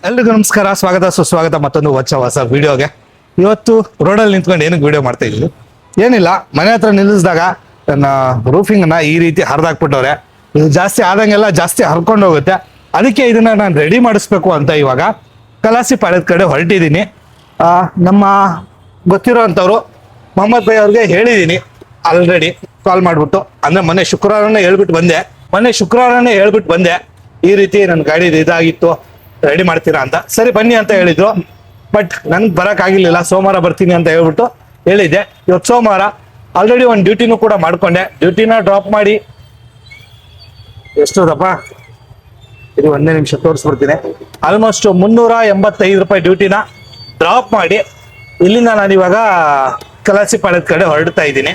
ಎಲ್ರಿಗೂ ನಮಸ್ಕಾರ, ಸ್ವಾಗತ ಸುಸ್ವಾಗತ ಮತ್ತೊಂದು ಹೊಸ ವಿಡಿಯೋಗೆ. ಇವತ್ತು ರೋಡಲ್ಲಿ ನಿಂತ್ಕೊಂಡು ಏನಕ್ಕೆ ವಿಡಿಯೋ ಮಾಡ್ತಾ ಇದ್ದೀವಿ ಏನಿಲ್ಲ, ಮನೆ ಹತ್ರ ನಿಲ್ಲಿಸಿದಾಗ ನನ್ನ ರೂಫಿಂಗ್ನ ಈ ರೀತಿ ಹರಿದಾಕ್ಬಿಟ್ಟವ್ರೆ. ಇದು ಜಾಸ್ತಿ ಆದಂಗೆಲ್ಲ ಜಾಸ್ತಿ ಹರ್ಕೊಂಡು ಹೋಗುತ್ತೆ. ಅದಕ್ಕೆ ಇದನ್ನ ನಾನು ರೆಡಿ ಮಾಡಿಸ್ಬೇಕು ಅಂತ ಇವಾಗ ಕಲಾಸಿ ಪಾಳ್ಯದ ಕಡೆ ಹೊರಟಿದ್ದೀನಿ. ನಮ್ಮ ಗೊತ್ತಿರೋವಂಥವ್ರು ಮೊಹಮ್ಮದ್ ಭಾಯ್ ಅವ್ರಿಗೆ ಹೇಳಿದ್ದೀನಿ ಆಲ್ರೆಡಿ ಕಾಲ್ ಮಾಡಿಬಿಟ್ಟು. ಅಂದರೆ ಮೊನ್ನೆ ಶುಕ್ರವಾರನೇ ಹೇಳ್ಬಿಟ್ಟು ಬಂದೆ ಈ ರೀತಿ ನನ್ನ ಗಾಡಿ ಇದಾಗಿತ್ತು, ರೆಡಿ ಮಾಡ್ತೀರಾ ಅಂತ. ಸರಿ ಬನ್ನಿ ಅಂತ ಹೇಳಿದ್ರು, ಬಟ್ ನನ್ಗೆ ಬರೋಕ್ಕಾಗಿರ್ಲಿಲ್ಲ. ಸೋಮವಾರ ಬರ್ತೀನಿ ಅಂತ ಹೇಳ್ಬಿಟ್ಟು ಹೇಳಿದ್ದೆ. ಇವತ್ತು ಸೋಮವಾರ ಆಲ್ರೆಡಿ ಒಂದು ಡ್ಯೂಟಿನೂ ಕೂಡ ಮಾಡ್ಕೊಂಡೆ. ಡ್ಯೂಟಿನ ಡ್ರಾಪ್ ಮಾಡಿ ಎಷ್ಟೋದಪ್ಪ, ಇದು ಒಂದೇ ನಿಮಿಷ ತೋರಿಸ್ಬಿಡ್ತೀನಿ. ಆಲ್ಮೋಸ್ಟ್ 385 ರೂಪಾಯಿ ಡ್ಯೂಟಿನ ಡ್ರಾಪ್ ಮಾಡಿ ಇಲ್ಲಿಂದ ನಾನು ಇವಾಗ ಕಲಾಸಿಪಾಳ್ಯದ ಕಡೆ ಹೊರಡ್ತಾ ಇದ್ದೀನಿ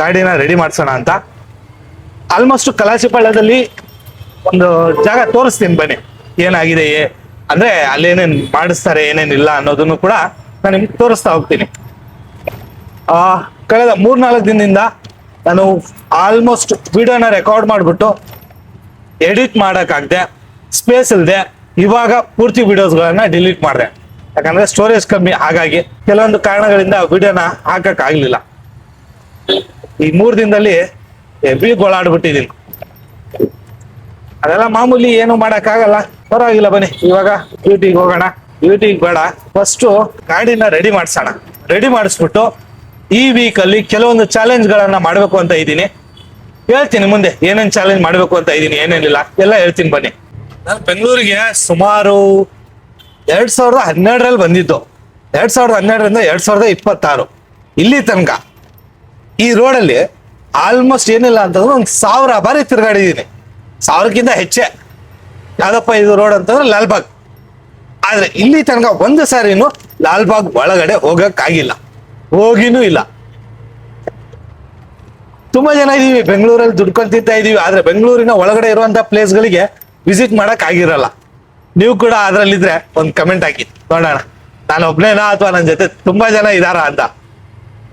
ಗಾಡಿನ ರೆಡಿ ಮಾಡ್ಸೋಣ ಅಂತ. ಆಲ್ಮೋಸ್ಟ್ ಕಲಾಸಿಪಾಳ್ಯದಲ್ಲಿ ಒಂದು ಜಾಗ ತೋರಿಸ್ತೀನಿ ಬನ್ನಿ, ಏನಾಗಿದೆ ಅಂದ್ರೆ ಅಲ್ಲೇನೇನ್ ಮಾಡಿಸ್ತಾರೆ ಏನೇನಿಲ್ಲ ಅನ್ನೋದನ್ನು ಕೂಡ ನಾನು ನಿಮ್ಗೆ ತೋರಿಸ್ತಾ ಹೋಗ್ತೀನಿ. ಕಳೆದ 3-4 ದಿನದಿಂದ ನಾನು ಆಲ್ಮೋಸ್ಟ್ ವಿಡಿಯೋನ ರೆಕಾರ್ಡ್ ಮಾಡಿಬಿಟ್ಟು ಎಡಿಟ್ ಮಾಡೋಕ್ಕಾಗದೆ, ಸ್ಪೇಸ್ ಇಲ್ಲದೆ ಇವಾಗ ಪೂರ್ತಿ ವಿಡಿಯೋಸ್ಗಳನ್ನ ಡಿಲೀಟ್ ಮಾಡಿದೆ. ಯಾಕಂದ್ರೆ ಸ್ಟೋರೇಜ್ ಕಮ್ಮಿ, ಹಾಗಾಗಿ ಕೆಲವೊಂದು ಕಾರಣಗಳಿಂದ ವಿಡಿಯೋನ ಹಾಕಕ್ಕಾಗ್ಲಿಲ್ಲ. ಈ 3 ದಿನದಲ್ಲಿ ಹೆವಿ ಗೋಳಾಡ್ಬಿಟ್ಟಿದ್ದೀನಿ. ಅದೆಲ್ಲ ಮಾಮೂಲಿ, ಏನು ಮಾಡಕ್ಕಾಗಲ್ಲ, ಪರವಾಗಿಲ್ಲ. ಬನ್ನಿ ಇವಾಗ ಡ್ಯೂಟಿಗೆ ಹೋಗೋಣ. ಡ್ಯೂಟಿಗೆ ಬೇಡ, ಫಸ್ಟು ಗಾಡಿನ ರೆಡಿ ಮಾಡ್ಸೋಣ. ರೆಡಿ ಮಾಡಿಸ್ಬಿಟ್ಟು ಈ ವೀಕಲ್ಲಿ ಕೆಲವೊಂದು ಚಾಲೆಂಜ್ಗಳನ್ನ ಮಾಡಬೇಕು ಅಂತ ಇದ್ದೀನಿ. ಹೇಳ್ತೀನಿ ಮುಂದೆ ಏನೇನು ಚಾಲೆಂಜ್ ಮಾಡಬೇಕು ಅಂತ ಇದ್ದೀನಿ, ಏನೇನಿಲ್ಲ ಎಲ್ಲ ಹೇಳ್ತೀನಿ ಬನ್ನಿ. ನಾನು ಬೆಂಗಳೂರಿಗೆ ಸುಮಾರು 2012ರಲ್ಲಿ ಬಂದಿದ್ದು. 2012ರಿಂದ 2026 ಇಲ್ಲಿ ತನಕ ಈ ರೋಡಲ್ಲಿ ಆಲ್ಮೋಸ್ಟ್ ಏನಿಲ್ಲ ಅಂತಂದ್ರೆ ಒಂದು 1000 ಬಾರಿ ತಿರ್ಗಾಡಿದ್ದೀನಿ. 1000ಕ್ಕಿಂತ ಹೆಚ್ಚೆ. ಯಾವ್ದಪ್ಪ ಇದು ರೋಡ್ ಅಂತಂದ್ರೆ ಲಾಲ್ಬಾಗ್. ಆದ್ರೆ ಇಲ್ಲಿ ತನಕ ಒಂದು ಸಾರಿನೂ ಲಾಲ್ಬಾಗ್ ಒಳಗಡೆ ಹೋಗಕ್ಕಾಗಿಲ್ಲ, ಹೋಗಿನೂ ಇಲ್ಲ. ತುಂಬಾ ಜನ ಇದೀವಿ ಬೆಂಗಳೂರಲ್ಲಿ ದುಡ್ಕೊಂಡು ತಿಂತಾ ಇದೀವಿ, ಆದ್ರೆ ಬೆಂಗಳೂರಿನ ಒಳಗಡೆ ಇರುವಂತ ಪ್ಲೇಸ್ಗಳಿಗೆ ವಿಸಿಟ್ ಮಾಡಕ್ ಆಗಿರಲ್ಲ. ನೀವು ಕೂಡ ಅದ್ರಲ್ಲಿದ್ರೆ ಒಂದು ಕಮೆಂಟ್ ಹಾಕಿ ನೋಡೋಣ, ನಾನು ಒಬ್ನೇನಾ ಅಥವಾ ನನ್ನ ಜೊತೆ ತುಂಬಾ ಜನ ಇದಾರ ಅಂತ.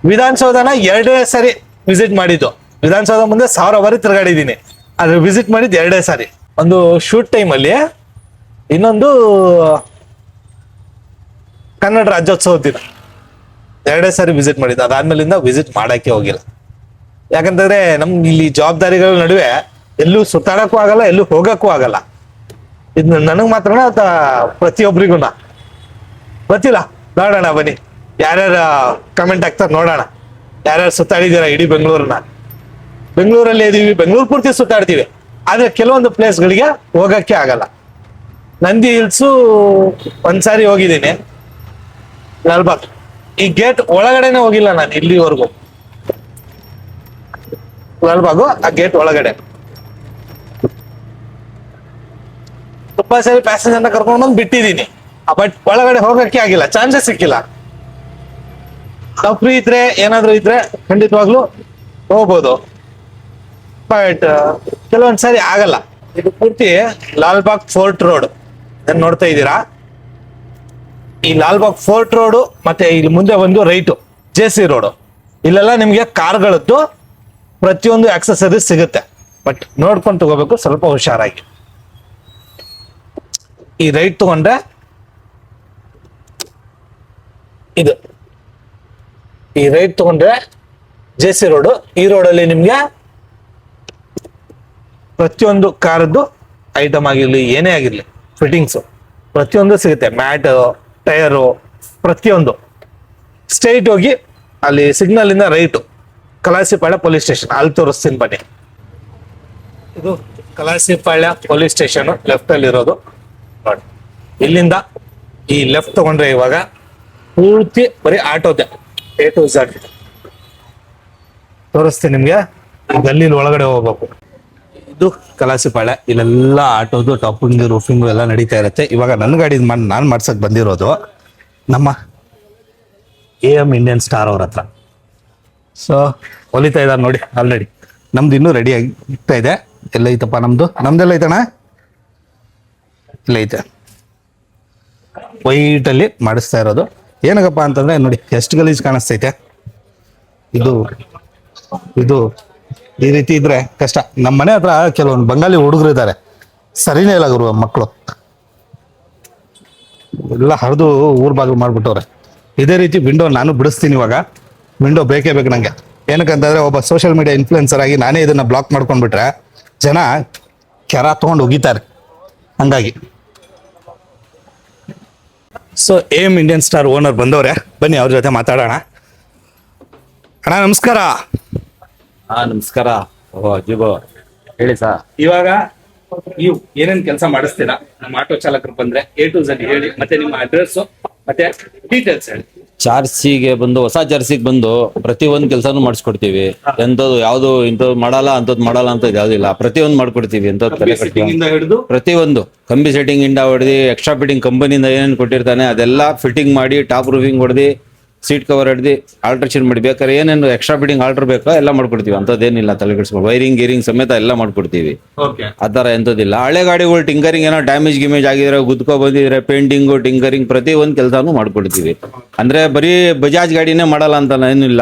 ವಿಧಾನಸೌಧನ 2 ಸಾರಿ ವಿಸಿಟ್ ಮಾಡಿದ್ದು. ವಿಧಾನಸೌಧ ಮುಂದೆ 1000 ಬಾರಿ ತಿರ್ಗಾಡಿದ್ದೀನಿ, ಆದ್ರೆ ವಿಸಿಟ್ ಮಾಡಿದ್ದು 2 ಸಾರಿ. ಒಂದು ಶೂಟ್ ಟೈಮಲ್ಲಿ, ಇನ್ನೊಂದು ಕನ್ನಡ ರಾಜ್ಯೋತ್ಸವ ದಿನ. 2 ಸಾರಿ ವಿಸಿಟ್ ಮಾಡಿದ್ದು. ಅದಾದ್ಮೇಲಿಂದ ವಿಸಿಟ್ ಮಾಡಕ್ಕೆ ಹೋಗಿಲ್ಲ. ಯಾಕಂತಂದ್ರೆ ನಮ್ಗೆ ಇಲ್ಲಿ ಜವಾಬ್ದಾರಿಗಳ ನಡುವೆ ಎಲ್ಲೂ ಸುತ್ತಾಡಕ್ಕೂ ಆಗಲ್ಲ, ಎಲ್ಲೂ ಹೋಗಕ್ಕೂ ಆಗಲ್ಲ. ಇದು ನನಗ್ ಮಾತ್ರನಾ ಅಥವಾ ಪ್ರತಿಯೊಬ್ಬರಿಗೂ ಗೊತ್ತಿಲ್ಲ. ನೋಡೋಣ ಬನ್ನಿ, ಯಾರ್ಯಾರ ಕಮೆಂಟ್ ಹಾಕ್ತಾರೆ ನೋಡೋಣ. ಯಾರ್ಯಾರು ಸುತ್ತಾಡಿದ್ದೀರಾ ಇಡೀ ಬೆಂಗಳೂರನ್ನ. ಬೆಂಗಳೂರಲ್ಲಿ ಇದೀವಿ, ಬೆಂಗಳೂರು ಪೂರ್ತಿ ಸುತ್ತಾಡ್ತೀವಿ, ಆದ್ರೆ ಕೆಲವೊಂದು ಪ್ಲೇಸ್ಗಳಿಗೆ ಹೋಗಕ್ಕೆ ಆಗಲ್ಲ. ನಂದಿ ಹಿಲ್ಸು ಒಂದ್ಸಾರಿ ಹೋಗಿದ್ದೀನಿ, ಲಾಲ್ಬಾಗ್. ಈ ಗೇಟ್ ಒಳಗಡೆನೆ ಹೋಗಿಲ್ಲ ನಾನು ಇಲ್ಲಿವರೆಗೂ. ಲಾಲ್ಬಾಗು ಆ ಗೇಟ್ ಒಳಗಡೆ ತುಂಬಾ ಸರಿ ಪ್ಯಾಸೆಂಜರ್ನ ಕರ್ಕೊಂಡು ಬಂದು ಬಿಟ್ಟಿದ್ದೀನಿ, ಬಟ್ ಒಳಗಡೆ ಹೋಗಕ್ಕೆ ಆಗಿಲ್ಲ, ಚಾನ್ಸಸ್ ಸಿಕ್ಕಿಲ್ಲ. ನಾವು ಫ್ರೀ ಇದ್ರೆ ಏನಾದ್ರು ಇದ್ರೆ ಖಂಡಿತವಾಗ್ಲೂ ಹೋಗ್ಬೋದು, ಬಟ್ ಕೆಲವೊಂದ್ಸರಿ ಆಗಲ್ಲ. ಇದು ಪೂರ್ತಿ ಲಾಲ್ಬಾಗ್ ಫೋರ್ಟ್ ರೋಡ್ ನೋಡ್ತಾ ಇದ್ದೀರಾ. ಈ ಲಾಲ್ಬಾಗ್ ಫೋರ್ಟ್ ರೋಡು ಮತ್ತೆ ಇಲ್ಲಿ ಮುಂದೆ ಒಂದು ರೈಟು JC ರೋಡು. ಇಲ್ಲೆಲ್ಲ ನಿಮ್ಗೆ ಕಾರ್ಗಳದ್ದು ಪ್ರತಿಯೊಂದು ಆಕ್ಸೆಸರೀಸ್ ಸಿಗುತ್ತೆ, ಬಟ್ ನೋಡ್ಕೊಂಡು ತಗೋಬೇಕು, ಸ್ವಲ್ಪ ಹುಷಾರಾಗಿ. ಈ ರೈಟ್ ತಗೊಂಡ್ರೆ ಇದು, ಈ ರೈಟ್ ತಗೊಂಡ್ರೆ JC ರೋಡು. ಈ ರೋಡಲ್ಲಿ ನಿಮ್ಗೆ ಪ್ರತಿಯೊಂದು ಕಾರದ್ದು ಐಟಮ್ ಆಗಿರ್ಲಿ, ಏನೇ ಆಗಿರ್ಲಿ, ಫಿಟ್ಟಿಂಗ್ಸು ಪ್ರತಿಯೊಂದು ಸಿಗುತ್ತೆ. ಮ್ಯಾಟ್, ಟೈರು, ಪ್ರತಿಯೊಂದು. ಸ್ಟ್ರೈಟ್ ಹೋಗಿ ಅಲ್ಲಿ ಸಿಗ್ನಲ್ ಇಂದ ರೈಟು ಕಲಾಸಿಪಾಳ್ಯ ಪೊಲೀಸ್ ಸ್ಟೇಷನ್, ಅಲ್ಲಿ ತೋರಿಸ್ತೀನಿ ಬನ್ನಿ. ಇದು ಕಲಾಸಿಪಾಳ್ಯ ಪೊಲೀಸ್ ಸ್ಟೇಷನ್ ಲೆಫ್ಟ್ ಅಲ್ಲಿ ಇರೋದು ನೋಡಿ. ಇಲ್ಲಿಂದ ಈ ಲೆಫ್ಟ್ ತಗೊಂಡ್ರೆ ಇವಾಗ ಪೂರ್ತಿ ಬರೀ ಆಟೋದೆ, A to Z ತೋರಿಸ್ತೀನಿ ನಿಮ್ಗೆ. ಗಲ್ಲಿ ಒಳಗಡೆ ಹೋಗ್ಬೇಕು. ಇದು ಕಲಾಸಿಪಾಳ್ಯ. ಇಲ್ಲೆಲ್ಲ ಆಟೋದು ಟಾಪಿಂಗ್, ರೂಫಿಂಗ್ ಎಲ್ಲ ನಡೀತಾ ಇರುತ್ತೆ. ಇವಾಗ ನನ್ನ ಗಾಡಿ ನಾನು ಮಾಡ್ಸಕ್ ಬಂದಿರೋದು ನಮ್ಮ AM ಇಂಡಿಯನ್ ಸ್ಟಾರ್ ಅವ್ರ ಹತ್ರ. ಸೊ ಹೊಲಿತಾ ಇದ್ದಾರೆ ನೋಡಿ ಆಲ್ರೆಡಿ. ನಮ್ದು ಇನ್ನೂ ರೆಡಿ ಆಗ್ತಾ ಇದೆ. ಎಲ್ಲ ಐತಪ್ಪ ನಮ್ದೆಲ್ಲ ಐತಣ್ಣ, ಇಲ್ಲ ಐತೆ. ವೈಟಲ್ಲಿ ಮಾಡಿಸ್ತಾ ಇರೋದು. ಏನಕ್ಕಪ್ಪ ಅಂತಂದ್ರೆ ನೋಡಿ ಎಷ್ಟು ಗಲೀಜ್ ಕಾಣಿಸ್ತೈತೆ. ಇದು ಈ ರೀತಿ ಇದ್ರೆ ಕಷ್ಟ. ನಮ್ಮ ಮನೆ ಹತ್ರ ಕೆಲವೊಂದು ಬಂಗಾಲಿ ಹುಡುಗರು ಇದ್ದಾರೆ, ಸರಿನೇ ಇಲ್ಲ ಗುರು ಮಕ್ಕಳು. ಎಲ್ಲ ಹರಿದು ಊರ್ ಬಾಗಿಲು ಮಾಡ್ಬಿಟ್ಟವ್ರೆ. ಇದೇ ರೀತಿ ವಿಂಡೋ ನಾನು ಬಿಡಿಸ್ತೀನಿ ಇವಾಗ. ವಿಂಡೋ ಬೇಕೇ ಬೇಕು ನಂಗೆ. ಏನಕ್ಕಂತಂದ್ರೆ ಒಬ್ಬ ಸೋಷಿಯಲ್ ಮೀಡಿಯಾ ಇನ್ಫ್ಲುಯೆನ್ಸರ್ ಆಗಿ ನಾನೇ ಇದನ್ನ ಬ್ಲಾಕ್ ಮಾಡ್ಕೊಂಡ್ಬಿಟ್ರೆ ಜನ ಕೆರ ತಗೊಂಡು ಹೋಗಿತಾರೆ. ಹಂಗಾಗಿ so AM Indian star owner ಬಂದವ್ರೆ, ಬನ್ನಿ ಅವ್ರ ಜೊತೆ ಮಾತಾಡೋಣ. ಅಣ್ಣ ನಮಸ್ಕಾರ. ನಮಸ್ಕಾರ. ಓ ಅಜ್ಜಿಬೋ, ಹೇಳಿ ಸಾ. ಇವಾಗ ನೀವು ಏನೇನ್ ಕೆಲಸ ಮಾಡಿಸ್ತೀರಾ ನಮ್ಮ ಆಟೋ ಚಾಲಕರು ಬಂದ್ರೆ A to Z ಹೇಳಿ, ಮತ್ತೆ ನಿಮ್ಮ ಅಡ್ರೆಸ್ ಮತ್ತೆ ಡೀಟೇಲ್ಸ್ ಹೇಳಿ. ಚಾರ್ಸಿಗೆ ಬಂದು ಹೊಸ ಚಾರ್ಸಿಗೆ ಬಂದು ಪ್ರತಿಯೊಂದು ಕೆಲಸನೂ ಮಾಡಿಸ್ಕೊಡ್ತೀವಿ. ಎಂಥದ್ದು ಯಾವ್ದು ಇಂಥದ್ದು ಮಾಡಲ್ಲ ಅಂತದ್ ಮಾಡಲ್ಲ ಅಂತ ಯಾವ್ದಿಲ್ಲ, ಪ್ರತಿಯೊಂದು ಮಾಡ್ಕೊಡ್ತೀವಿ. ಎಂಥದ್ದು ತಲೆ Fitting ಇಂದ ಹಿಡಿದು ಪ್ರತಿಯೊಂದು ಕಂಬಿ ಸೆಟ್ಟಿಂಗ್ ಇಂದ ಹೊಡೆದಿ, ಎಕ್ಸ್ಟ್ರಾ ಫಿಟ್ಟಿಂಗ್ ಕಂಪನಿಯಿಂದ ಏನೇನು ಕೊಟ್ಟಿರ್ತಾನೆ ಅದೆಲ್ಲ ಫಿಟ್ಟಿಂಗ್ ಮಾಡಿ, ಟಾಪ್ ರೂಫಿಂಗ್ ಹೊಡೆದಿ, ಸೀಟ್ ಕವರ್ ಹಿಡ್ದು ಆಲ್ಟ್ರೇಷನ್ ಮಾಡಿ, ಬೇಕಾದ್ರೆ ಏನೇನು ಎಕ್ಸ್ಟ್ರಾ ಫಿಟ್ಟಿಂಗ್ ಆಲ್ಟರ್ ಬೇಕೋ ಎಲ್ಲ ಮಾಡ್ಕೊಡ್ತೀವಿ. ಅಂತದೇನಿಲ್ಲ, ತಲೆ ಕೆಡಿಸ್ಕೊಂಡು ವೈರಿಂಗ್ ಗೀರಿಂಗ್ ಸಮೇತ ಎಲ್ಲ ಮಾಡ್ಕೊಡ್ತೀವಿ. ಆ ಥರ ಎಂಥದ್ದಿಲ್ಲ. ಹಳೆ ಗಾಡಿಗಳು ಟಿಂಕರಿಂಗ್ ಏನೋ ಡ್ಯಾಮೇಜ್ ಗಿಮೇಜ್ ಆಗಿದ್ರೆ, ಗುದ್ಕೊ ಬಂದಿದ್ರೆ, ಪೇಂಟಿಂಗು ಟಿಂಕರಿಂಗ್ ಪ್ರತಿಯೊಂದು ಕೆಲಸನೂ ಮಾಡ್ಕೊಡ್ತೀವಿ. ಅಂದ್ರೆ ಬರೀ ಬಜಾಜ್ ಗಾಡಿನೇ ಮಾಡಲ್ಲ ಅಂತ ಏನಿಲ್ಲ,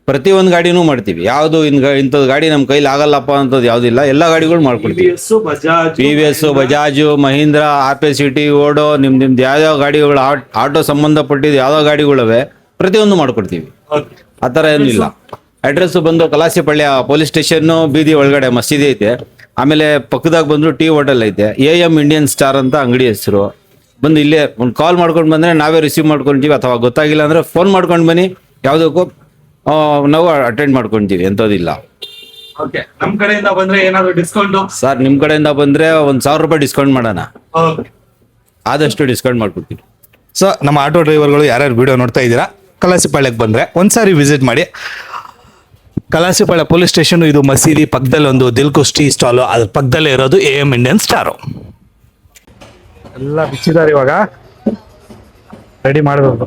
ಪ್ರತಿಯೊಂದು ಗಾಡಿನೂ ಮಾಡ್ತೀವಿ. ಯಾವ್ದು ಇಂಥದ್ದು ಗಾಡಿ ನಮ್ಮ ಕೈಲಿ ಆಗಲ್ಲಪ್ಪ ಅಂತದ್ದು ಯಾವ್ದಿಲ್ಲ, ಎಲ್ಲ ಗಾಡಿಗಳು ಮಾಡ್ಕೊಡ್ತೀವಿ. TVS, ಬಜಾಜು, ಮಹೀಂದ್ರ, RP-City, ಓಡೋ, ನಿಮ್ದು ಯಾವ್ಯಾವ ಗಾಡಿಗಳು ಆಟೋ ಸಂಬಂಧಪಟ್ಟಿದ್ದು ಯಾವ್ಯಾವ ಗಾಡಿಗಳವೆ ಪ್ರತಿಯೊಂದು ಮಾಡ್ಕೊಡ್ತೀವಿ. ಆ ಥರ ಏನಿಲ್ಲ. ಅಡ್ರೆಸ್ ಬಂದು ಕಲಾಸಿಪಳ್ಳಿ ಪೊಲೀಸ್ ಸ್ಟೇಷನ್ ಬೀದಿ ಒಳಗಡೆ ಮಸೀದಿ ಐತೆ. ಆಮೇಲೆ ಪಕ್ಕದಾಗ ಬಂದ್ರು ಟೀ ಹೋಟೆಲ್ ಐತೆ. AM ಇಂಡಿಯನ್ ಸ್ಟಾರ್ ಅಂತ ಅಂಗಡಿ ಹೆಸರು. ಬಂದು ಇಲ್ಲೇ ಒಂದು ಕಾಲ್ ಮಾಡ್ಕೊಂಡು ಬಂದ್ರೆ ನಾವೇ ರಿಸೀವ್ ಮಾಡ್ಕೊಂತೀವಿ, ಅಥವಾ ಗೊತ್ತಾಗಿಲ್ಲ ಅಂದ್ರೆ ಫೋನ್ ಮಾಡ್ಕೊಂಡು ಬನ್ನಿ, ಯಾವುದಕ್ಕೂ ನಾವು ಅಟೆಂಡ್ ಮಾಡ್ಕೊಂತೀವಿ. ಎಂಥದಿಲ್ಲ. ನಮ್ ಕಡೆಯಿಂದ ಬಂದ್ರೆ ಏನಾದ್ರು ಡಿಸ್ಕೌಂಟ್ ಸರ್, ನಿಮ್ ಕಡೆಯಿಂದ ಬಂದ್ರೆ ₹1,000 ಡಿಸ್ಕೌಂಟ್ ಮಾಡೋಣ, ಆದಷ್ಟು ಡಿಸ್ಕೌಂಟ್ ಮಾಡ್ಕೊಡ್ತೀವಿ. ಸೊ ನಮ್ಮ ಆಟೋ ಡ್ರೈವರ್ಗಳು ಯಾರ್ಯಾರು ವಿಡಿಯೋ ನೋಡ್ತಾ ಇದ್ದೀರಾ, ಕಲಾಸಿಪಾಳ್ಯಕ್ಕೆ ಬಂದ್ರೆ ಒಂದ್ಸಾರಿ ವಿಸಿಟ್ ಮಾಡಿ. ಕಲಾಸಿಪಾಳ್ಯ ಪೊಲೀಸ್ ಸ್ಟೇಷನ್, ಇದು ಮಸೀದಿ ಪಕ್ಕದಲ್ಲಿ ಒಂದು ದಿಲ್ಖುಷ್ ಟೀ ಸ್ಟಾಲು, ಅದ್ರ ಪಕ್ಕದಲ್ಲೇ ಇರೋದು AM ಇಂಡಿಯನ್ ಸ್ಟಾರು. ಎಲ್ಲ ಬಿಚ್ಚಿದ್ದಾರೆ, ಇವಾಗ ರೆಡಿ ಮಾಡಬೇಕು.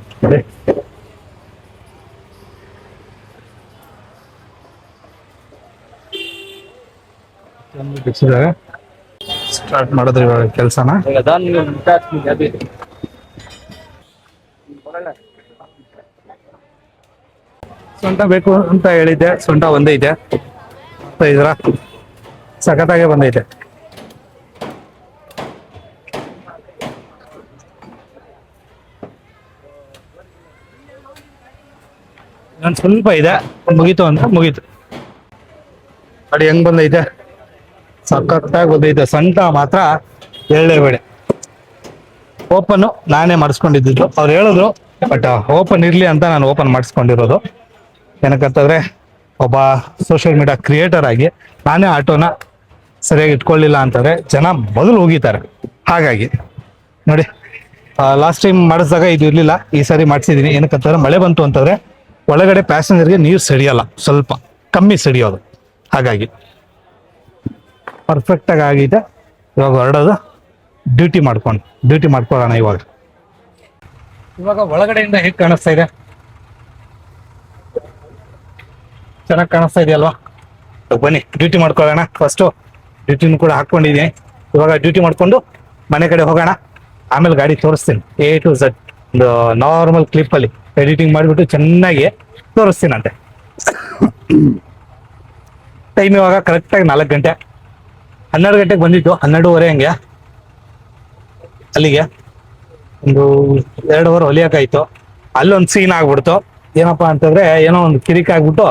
ಬಿಚ್ಚಿದ್ದಾರೆ, ಸ್ಟಾರ್ಟ್ ಮಾಡಿದ್ರು ಇವಾಗ ಕೆಲಸನ. ಸೊಂಟ ಬೇಕು ಅಂತ ಹೇಳಿದ್ದೆ, ಸೊಂಟ ಒಂದೈತೆ. ಇದ್ರ ಸಖತ್ತಾಗೆ ಬಂದೈತೆ. ಇನ್ನೊಂದು ಸ್ವಲ್ಪ ಇದೆ, ಮುಗೀತು ಅಂತ ಮುಗೀತು. ನೋಡಿ ಹೆಂಗ್ ಬಂದೈತೆ, ಸಖತ್ತಾಗಿ ಬಂದೈತೆ. ಸೊಂಟ ಮಾತ್ರ ಹೇಳಲೇಬೇಡಿ. ಓಪನ್ ನಾನೇ ಮಾಡಿಸ್ಕೊಂಡಿದ್ದು, ಅವ್ರು ಹೇಳಿದ್ರು, ಬಟ್ ಓಪನ್ ಇರ್ಲಿ ಅಂತ ನಾನು ಓಪನ್ ಮಾಡಿಸ್ಕೊಂಡಿರೋದು. ಏನಕ್ಕಂತಂದ್ರೆ ಒಬ್ಬ ಸೋಷಿಯಲ್ ಮೀಡಿಯಾ ಕ್ರಿಯೇಟರ್ ಆಗಿ ನಾನೇ ಆಟೋನ ಸರಿಯಾಗಿ ಇಟ್ಕೊಳ್ಳಿಲ್ಲ ಅಂತಂದ್ರೆ ಜನ ಬದಲು ಹೋಗಿದ್ದಾರೆ. ಹಾಗಾಗಿ ನೋಡಿ, ಲಾಸ್ಟ್ ಟೈಮ್ ಮಾಡಿಸಿದಾಗ ಇದು ಇರ್ಲಿಲ್ಲ, ಈ ಸಾರಿ ಮಾಡಿಸಿದೀನಿ. ಏನಕ್ಕಂತಂದ್ರೆ ಮಳೆ ಬಂತು ಅಂತಂದ್ರೆ ಒಳಗಡೆ ಪ್ಯಾಸೆಂಜರ್ಗೆ ನೀರು ಸಿಡಿಯಲ್ಲ, ಸ್ವಲ್ಪ ಕಮ್ಮಿ ಸಿಡಿಯೋದು. ಹಾಗಾಗಿ ಪರ್ಫೆಕ್ಟಾಗಿ ಆಗಿದೆ. ಇವಾಗ ಹೊರಡೋದು, ಡ್ಯೂಟಿ ಮಾಡ್ಕೊಳ್ಳೋಣ. ಇವಾಗ ಒಳಗಡೆಯಿಂದ ಹೇಗೆ ಕಾಣಿಸ್ತಾ ಇದೆ? ಚೆನ್ನಾಗಿ ಕಾಣಿಸ್ತಾ ಇದೆಯಲ್ವಾ? ಬನ್ನಿ ಡ್ಯೂಟಿ ಮಾಡ್ಕೊಳ್ಳೋಣ. ಫಸ್ಟು ಡ್ಯೂಟಿನೂ ಕೂಡ ಹಾಕ್ಕೊಂಡಿದ್ದೀನಿ. ಇವಾಗ ಡ್ಯೂಟಿ ಮಾಡ್ಕೊಂಡು ಮನೆ ಕಡೆ ಹೋಗೋಣ. ಆಮೇಲೆ ಗಾಡಿ ತೋರಿಸ್ತೀನಿ A to Z. ಒಂದು ನಾರ್ಮಲ್ ಕ್ಲಿಪ್ಪಲ್ಲಿ ಎಡಿಟಿಂಗ್ ಮಾಡಿಬಿಟ್ಟು ಚೆನ್ನಾಗಿ ತೋರಿಸ್ತೀನಂತೆ. ಟೈಮ್ ಇವಾಗ ಕರೆಕ್ಟಾಗಿ 4 ಗಂಟೆ. 12 ಗಂಟೆಗೆ ಬಂದಿದ್ದು, 12:30 ಹಂಗೆ ಅಲ್ಲಿಗೆ ಒಂದು 2 ಅವರ್ ಹೊಲಿಯೋಕ್ಕಾಯ್ತು. ಅಲ್ಲೊಂದು ಸೀನ್ ಆಗ್ಬಿಡ್ತು. ಏನಪ್ಪಾ ಅಂತಂದ್ರೆ, ಏನೋ ಒಂದು ಕಿರಿಕ್ ಆಗ್ಬಿಟ್ಟು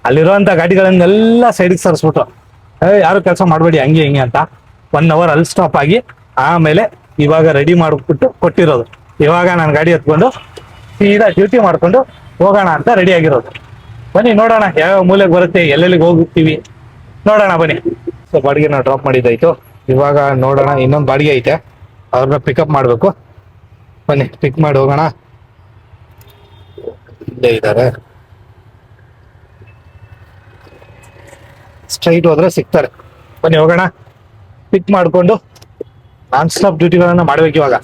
ಅಲ್ಲಿರುವಂಥ ಗಾಡಿಗಳನ್ನೆಲ್ಲ ಸೈಡಿಗೆ ಸರಿಸ್ಬಿಟ್ಟು, ಯಾರು ಕೆಲಸ ಮಾಡಬೇಡಿ ಹಂಗೆ ಹಿಂಗೆ ಅಂತ 1 ಅವರ್ ಅಲ್ಲಿ ಸ್ಟಾಪ್ ಆಗಿ, ಆಮೇಲೆ ಇವಾಗ ರೆಡಿ ಮಾಡಿಬಿಟ್ಟು ಕೊಟ್ಟಿರೋದು. ಇವಾಗ ನಾನು ಗಾಡಿ ಎತ್ಕೊಂಡು ಸೀದಾ ಡ್ಯೂಟಿ ಮಾಡ್ಕೊಂಡು ಹೋಗೋಣ ಅಂತ ರೆಡಿ ಆಗಿರೋದು. ಬನ್ನಿ ನೋಡೋಣ ಯಾವ್ಯಾವ ಮೂಲೆಗೆ ಬರುತ್ತೆ, ಎಲ್ಲೆಲ್ಲಿಗೆ ಹೋಗ್ತೀವಿ ನೋಡೋಣ ಬನ್ನಿ. ಸೊ ಬಾಡಿಗೆ ನಾವು ಡ್ರಾಪ್ ಮಾಡಿದ್ದಾಯ್ತು. ಇವಾಗ ನೋಡೋಣ, ಇನ್ನೊಂದು ಬಾಡಿಗೆ ಐತೆ, ಅವ್ರನ್ನ ಪಿಕಪ್ ಮಾಡಬೇಕು. ಬನ್ನಿ ಪಿಕ್ ಮಾಡಿ ಹೋಗೋಣ. ಇಲ್ಲೇ ಇದ್ದಾರೆ, ಸ್ಟ್ರೈಟ್ ಹೋದ್ರೆ ಸಿಗ್ತಾರೆ. ಬನ್ನಿ ಹೋಗೋಣ. ಪಿಕ್ ಮಾಡಿಕೊಂಡು ನಾನ್ ಸ್ಟಾಪ್ ಡ್ಯೂಟಿಗಳನ್ನ ಮಾಡ್ಬೇಕು. ಇವಾಗ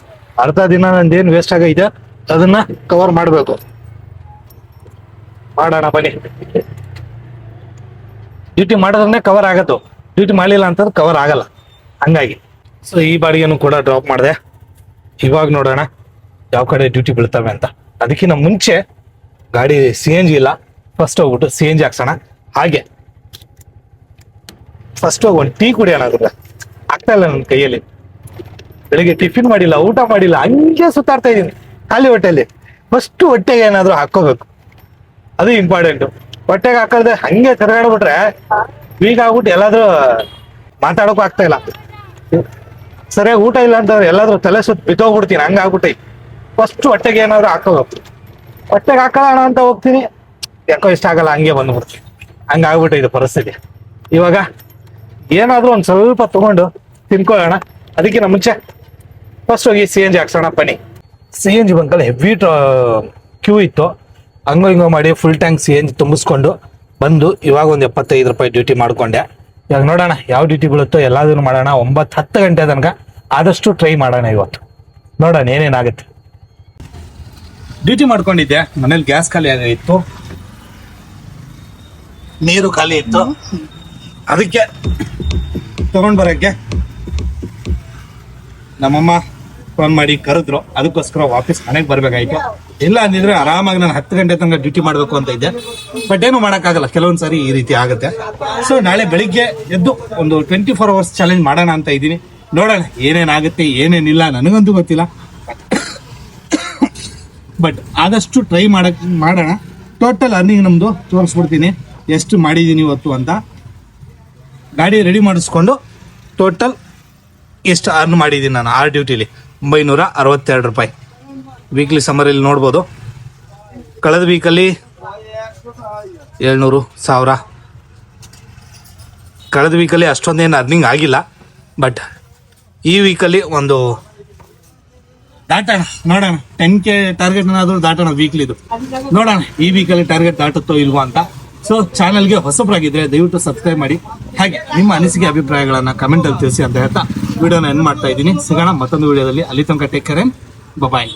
ಅರ್ಧ ದಿನ ನಂದೇನು ವೇಸ್ಟ್ ಆಗೈತೆ ಅದನ್ನ ಕವರ್ ಮಾಡಬೇಕು. ಮಾಡೋಣ ಬನ್ನಿ. ಡ್ಯೂಟಿ ಮಾಡೋದ್ರನ್ನೇ ಕವರ್ ಆಗತ್ತು, ಡ್ಯೂಟಿ ಮಾಡಲಿಲ್ಲ ಅಂತಂದ್ರೆ ಕವರ್ ಆಗಲ್ಲ. ಹಂಗಾಗಿ ಸೊ ಈ ಬಾಡಿಗೆನೂ ಕೂಡ ಡ್ರಾಪ್ ಮಾಡಿದೆ. ಇವಾಗ ನೋಡೋಣ ಯಾವ ಕಡೆ ಡ್ಯೂಟಿ ಬೀಳ್ತವೆ ಅಂತ. ಅದಕ್ಕಿಂತ ಮುಂಚೆ ಗಾಡಿ CNG ಇಲ್ಲ, ಫಸ್ಟ್ ಹೋಗ್ಬಿಟ್ಟು CNG ಹಾಕ್ಸೋಣ. ಹಾಗೆ ಫಸ್ಟ್ ಹೋಗಿ ಒಂದು ಟೀ ಕುಡಿಯೋಣ. ಆಗ್ತಾ ಇಲ್ಲ ನನ್ನ ಕೈಯಲ್ಲಿ. ಬೆಳಿಗ್ಗೆ ಟಿಫಿನ್ ಮಾಡಿಲ್ಲ, ಊಟ ಮಾಡಿಲ್ಲ, ಹಂಗೆ ಸುತ್ತಾಡ್ತಾ ಇದೀನಿ ಖಾಲಿ ಹೊಟ್ಟೆಲಿ. ಫಸ್ಟ್ ಹೊಟ್ಟೆಗೆ ಏನಾದ್ರು ಹಾಕೋಬೇಕು, ಅದು ಇಂಪಾರ್ಟೆಂಟ್. ಹೊಟ್ಟೆಗೆ ಹಾಕಲ್ದೆ ಹಂಗೆ ತಿರ್ಗಾಡ್ಬಿಟ್ರೆ ವೀಕ್ ಆಗ್ಬಿಟ್ಟು ಎಲ್ಲಾದ್ರೂ ಮಾತಾಡೋಕು ಆಗ್ತಾ ಇಲ್ಲ. ಸರಿಯಾಗಿ ಊಟ ಇಲ್ಲ ಅಂತಂದ್ರೆ ಎಲ್ಲಾದ್ರೂ ತಲೆ ಸುತ್ತ ಬಿತ್ತೋಗ್ಬಿಡ್ತೀನಿ, ಹಂಗಾಗ್ಬಿಟ್ಟೈ. ಫಸ್ಟ್ ಹೊಟ್ಟೆಗೆ ಏನಾದ್ರು ಹಾಕೋಬೇಕು. ಹೊಟ್ಟೆಗೆ ಹಾಕೋಣ ಅಂತ ಹೋಗ್ತೀನಿ, ಯಾಕೋ ಇಷ್ಟ ಆಗಲ್ಲ, ಹಂಗೆ ಬಂದ್ಬಿಡ್ತೀನಿ. ಹಂಗಾಗ್ಬಿಟ್ಟಿದೆ ಪರಿಸ್ಥಿತಿ. ಇವಾಗ ಏನಾದ್ರೂ ಒಂದ್ ಸ್ವಲ್ಪ ತಗೊಂಡು ತಿನ್ಕೊಳ್ಳೋಣ. ಅದಕ್ಕಿಂತ ಮುಂಚೆ ಫಸ್ಟ್ ಹೋಗಿ CNG ಹಾಕ್ಸೋಣ ಬನ್ನಿ. CNG ಬಂಕಲ್ಲಿ ಹೆವಿ ಕ್ಯೂ ಇತ್ತು. ಹಂಗೋ ಹಿಂಗೋ ಮಾಡಿ ಫುಲ್ ಟ್ಯಾಂಕ್ CNG ತುಂಬಿಸ್ಕೊಂಡು ಬಂದು ಇವಾಗ ಒಂದು 75 ರೂಪಾಯಿ ಡ್ಯೂಟಿ ಮಾಡ್ಕೊಂಡೆ. ಇವಾಗ ನೋಡೋಣ ಯಾವ ಡ್ಯೂಟಿ ಬೀಳುತ್ತೋ ಎಲ್ಲದನ್ನು ಮಾಡೋಣ. 9-10 ಗಂಟೆ ತನಕ ಆದಷ್ಟು ಟ್ರೈ ಮಾಡೋಣ. ಇವತ್ತು ನೋಡೋಣ ಏನೇನಾಗುತ್ತೆ. ಡ್ಯೂಟಿ ಮಾಡ್ಕೊಂಡಿದ್ದೆ, ಮನೇಲಿ ಗ್ಯಾಸ್ ಖಾಲಿ ಆಗಿತ್ತು, ನೀರು ಖಾಲಿ ಇತ್ತು. ಅದಕ್ಕೆ ತಗೊಂಡ್ ಬರಕ್ಕೆ ನಮ್ಮಮ್ಮ ಫೋನ್ ಮಾಡಿ ಕರೆದ್ರು. ಅದಕ್ಕೋಸ್ಕರ ವಾಪಸ್ ಮನೆಗೆ ಬರ್ಬೇಕಾಯ್ತು. ಇಲ್ಲ ಅಂದಿದ್ರೆ ಆರಾಮಾಗಿ ನಾನು 10 ಗಂಟೆ ತನಕ ಡ್ಯೂಟಿ ಮಾಡ್ಬೇಕು ಅಂತ ಇದ್ದೆ. ಬಟ್ ಏನು ಮಾಡೋಕ್ಕಾಗಲ್ಲ, ಕೆಲವೊಂದ್ಸರಿ ಈ ರೀತಿ ಆಗುತ್ತೆ. ಸೊ ನಾಳೆ ಬೆಳಿಗ್ಗೆ ಎದ್ದು ಒಂದು 24 hours ಚಾಲೆಂಜ್ ಮಾಡೋಣ ಅಂತ ಇದ್ದೀನಿ. ನೋಡೋಣ ಏನೇನಾಗುತ್ತೆ ಏನೇನಿಲ್ಲ, ನನಗಂತೂ ಗೊತ್ತಿಲ್ಲ. ಬಟ್ ಆದಷ್ಟು ಟ್ರೈ ಮಾಡೋಣ. ಟೋಟಲ್ ಅರ್ನಿಂಗ್ ನಮ್ದು ತೋರಿಸ್ಬಿಡ್ತೀನಿ, ಎಷ್ಟು ಮಾಡಿದ್ದೀನಿ ಇವತ್ತು ಅಂತ. ಗಾಡಿ ರೆಡಿ ಮಾಡಿಸ್ಕೊಂಡು ಟೋಟಲ್ ಎಷ್ಟು ಅರ್ನ್ ಮಾಡಿದ್ದೀನಿ ನಾನು ಆ ಡ್ಯೂಟಿಲಿ. 962 ರೂಪಾಯಿ ವೀಕ್ಲಿ ಸಮ್ಮರಲ್ಲಿ ನೋಡ್ಬೋದು. ಕಳೆದ ವೀಕಲ್ಲಿ 700, 1000. ಕಳೆದ ವೀಕಲ್ಲಿ ಅಷ್ಟೊಂದೇನು ಅರ್ನಿಂಗ್ ಆಗಿಲ್ಲ. ಬಟ್ ಈ ವೀಕಲ್ಲಿ ಒಂದು ದಾಟೋಣ, ನೋಡೋಣ. 10K ಟಾರ್ಗೆಟ್ ಏನಾದರೂ ದಾಟೋಣ ವೀಕ್ಲಿದು. ನೋಡೋಣ ಈ ವೀಕಲ್ಲಿ ಟಾರ್ಗೆಟ್ ದಾಟುತ್ತೋ ಇಲ್ವೋ ಅಂತ. ಸೊ ಚಾನಲ್ಗೆ ಹೊಸಬ್ರಾಗಿದ್ರೆ ದಯವಿಟ್ಟು ಸಬ್ಸ್ಕ್ರೈಬ್ ಮಾಡಿ. ಹಾಗೆ ನಿಮ್ಮ ಅನಿಸಿಕೆ ಅಭಿಪ್ರಾಯಗಳನ್ನ ಕಮೆಂಟ್ ಅಲ್ಲಿ ತಿಳಿಸಿ ಅಂತ ಹೇಳ್ತಾ ವಿಡಿಯೋನ ಎಂಡ್ ಮಾಡ್ತಾ ಇದ್ದೀನಿ. ಸಿಗೋಣ ಮತ್ತೊಂದು ವಿಡಿಯೋದಲ್ಲಿ. ಅಲ್ಲಿ ತನಕ ಟೇಕ್ ಕೇರ್, ಬಾಯ್.